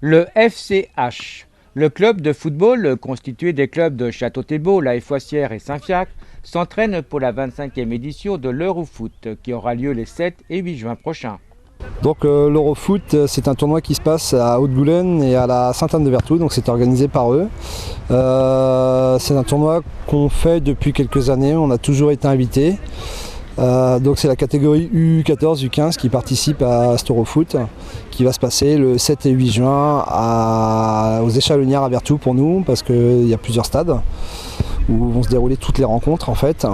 Le FCH, le club de football constitué des clubs de Château-Thiebaut, La Foissière et Saint-Fiacre, s'entraîne pour la 25e édition de l'Eurofoot qui aura lieu les 7 et 8 juin prochains. Donc l'Eurofoot, c'est un tournoi qui se passe à Haute-Goulaine et à la Sainte-Anne-de-Vertou, donc c'est organisé par eux. C'est un tournoi qu'on fait depuis quelques années, on a toujours été invités. Donc c'est la catégorie U14, U15 qui participe à cet Eurofoot qui va se passer le 7 et 8 juin aux Échalonnières à Vertou pour nous, parce qu'il y a plusieurs stades où vont se dérouler toutes les rencontres en fait.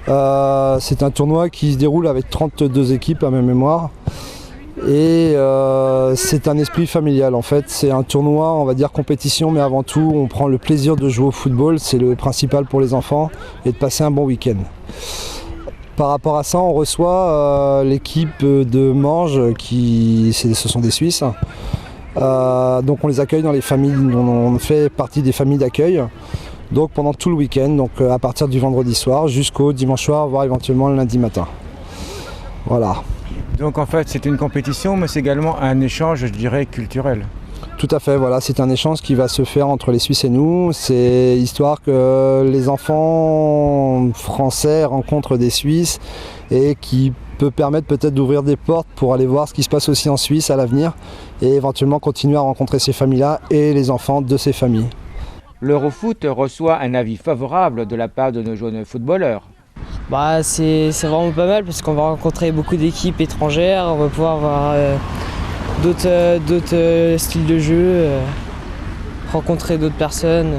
C'est un tournoi qui se déroule avec 32 équipes à ma mémoire. Et c'est un esprit familial en fait, c'est un tournoi, on va dire compétition, mais avant tout on prend le plaisir de jouer au football, c'est le principal pour les enfants, et de passer un bon week-end. Par rapport à ça, on reçoit l'équipe de Manges, ce sont des Suisses, donc on les accueille dans les familles, on fait partie des familles d'accueil. Donc pendant tout le week-end, donc à partir du vendredi soir jusqu'au dimanche soir, voire éventuellement le lundi matin. Voilà. Donc en fait c'est une compétition mais c'est également un échange, je dirais, culturel. Tout à fait, voilà, c'est un échange qui va se faire entre les Suisses et nous. C'est histoire que les enfants français rencontrent des Suisses et qui peut permettre peut-être d'ouvrir des portes pour aller voir ce qui se passe aussi en Suisse à l'avenir et éventuellement continuer à rencontrer ces familles-là et les enfants de ces familles. L'Eurofoot reçoit un avis favorable de la part de nos jeunes footballeurs. C'est vraiment pas mal parce qu'on va rencontrer beaucoup d'équipes étrangères, on va pouvoir voir d'autres styles de jeu, rencontrer d'autres personnes.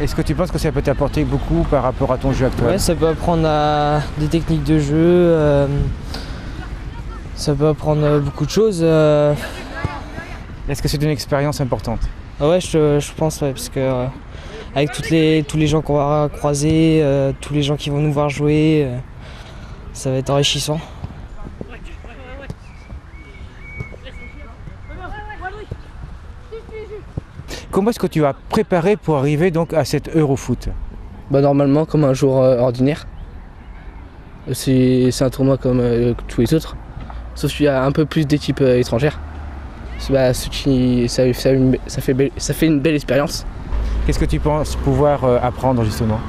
Est-ce que tu penses que ça peut t'apporter beaucoup par rapport à ton jeu actuel? Ouais, ça peut apprendre des techniques de jeu, ça peut apprendre beaucoup de choses. Est-ce que c'est une expérience importante? Ah ouais, je pense, ouais, parce que avec tous les gens qu'on va croiser, tous les gens qui vont nous voir jouer, ça va être enrichissant. Comment est-ce que tu as préparé pour arriver donc à cet Eurofoot? Normalement comme un jour ordinaire. C'est un tournoi comme tous les autres, sauf qu'il y a un peu plus d'équipes étrangères. Ça fait une belle expérience. Qu'est-ce que tu penses pouvoir apprendre justement?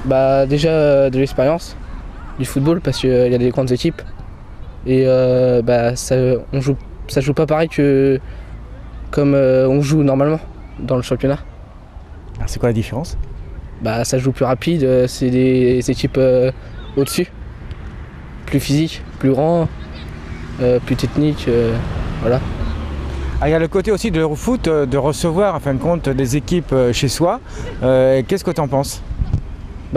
Déjà de l'expérience du football parce qu'il y a des grandes équipes et ça joue pas pareil que comme on joue normalement dans le championnat. Alors, c'est quoi la différence? Ça joue plus rapide, c'est des équipes au-dessus, plus physiques, plus grands, plus techniques, voilà. Ah, il y a le côté aussi de l'Eurofoot de recevoir en fin de compte des équipes chez soi. Qu'est-ce que tu en penses?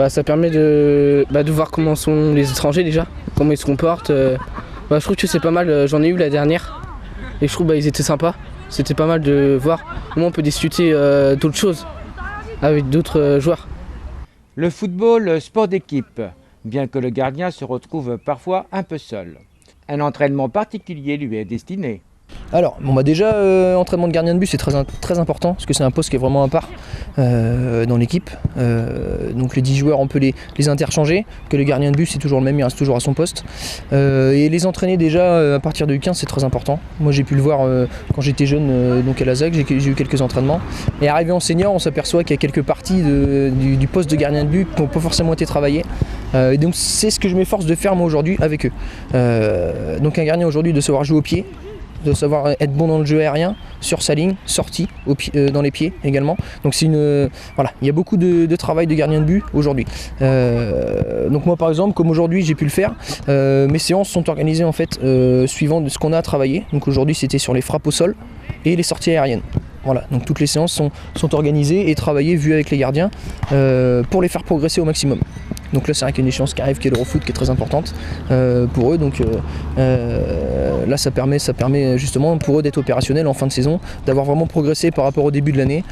Ça permet de voir comment sont les étrangers déjà, comment ils se comportent. Je trouve que c'est pas mal, j'en ai eu la dernière et je trouve ils étaient sympas. C'était pas mal de voir comment on peut discuter d'autres choses avec d'autres joueurs. Le football, sport d'équipe, bien que le gardien se retrouve parfois un peu seul. Un entraînement particulier lui est destiné. Alors, déjà, entraînement de gardien de but, c'est très important, parce que c'est un poste qui est vraiment à part dans l'équipe. Donc les 10 joueurs, on peut les interchanger, que le gardien de but, c'est toujours le même, il reste toujours à son poste. Et les entraîner déjà à partir de U15, c'est très important. Moi, j'ai pu le voir quand j'étais jeune, donc à la ZAC, j'ai eu quelques entraînements. Et arrivé en senior, on s'aperçoit qu'il y a quelques parties du poste de gardien de but qui n'ont pas forcément été travaillées. Et donc c'est ce que je m'efforce de faire moi aujourd'hui avec eux. Donc un gardien aujourd'hui de savoir jouer au pied, de savoir être bon dans le jeu aérien, sur sa ligne, sortie, dans les pieds également. Donc voilà, il y a beaucoup de travail de gardien de but aujourd'hui. Donc moi par exemple, comme aujourd'hui j'ai pu le faire, mes séances sont organisées en fait suivant de ce qu'on a à travailler. Donc aujourd'hui c'était sur les frappes au sol et les sorties aériennes. Voilà, donc toutes les séances sont organisées et travaillées, vues avec les gardiens, pour les faire progresser au maximum. Donc là c'est vrai qu'il y a une échéance qui arrive qui est l'Eurofoot qui est très importante pour eux. Donc là ça permet justement pour eux d'être opérationnels en fin de saison, d'avoir vraiment progressé par rapport au début de l'année,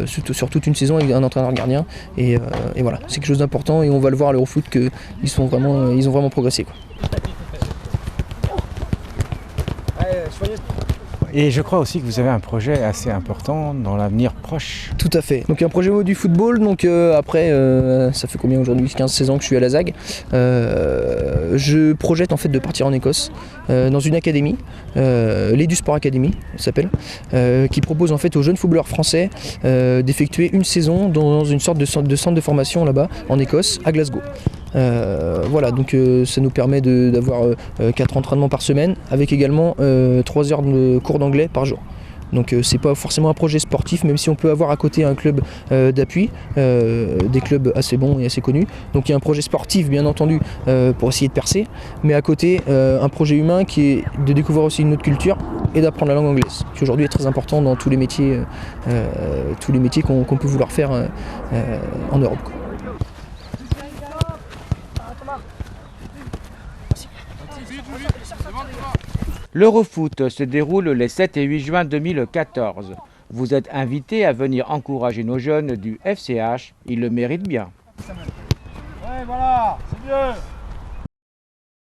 sur toute une saison avec un entraîneur gardien. Et voilà, c'est quelque chose d'important et on va le voir à l'Eurofoot qu'ils ont vraiment progressé, quoi. Et je crois aussi que vous avez un projet assez important dans l'avenir proche. Tout à fait. Donc un projet du football, donc après, ça fait combien aujourd'hui, 15-16 ans que je suis à la ZAG. Je projette en fait de partir en Écosse, dans une académie, l'Edu Sport Academy, ça s'appelle, qui propose en fait aux jeunes footballeurs français d'effectuer une saison dans une sorte de centre de formation là-bas, en Écosse, à Glasgow. Voilà, donc ça nous permet d'avoir 4 entraînements par semaine, avec également 3 heures de cours d'anglais par jour. Donc c'est pas forcément un projet sportif, même si on peut avoir à côté un club d'appui, des clubs assez bons et assez connus. Donc il y a un projet sportif bien entendu pour essayer de percer, mais à côté un projet humain qui est de découvrir aussi une autre culture et d'apprendre la langue anglaise, qui aujourd'hui est très important dans tous les métiers qu'on peut vouloir faire en Europe, quoi. L'Eurofoot se déroule les 7 et 8 juin 2014. Vous êtes invités à venir encourager nos jeunes du FCH, ils le méritent bien. Ouais, voilà, c'est mieux.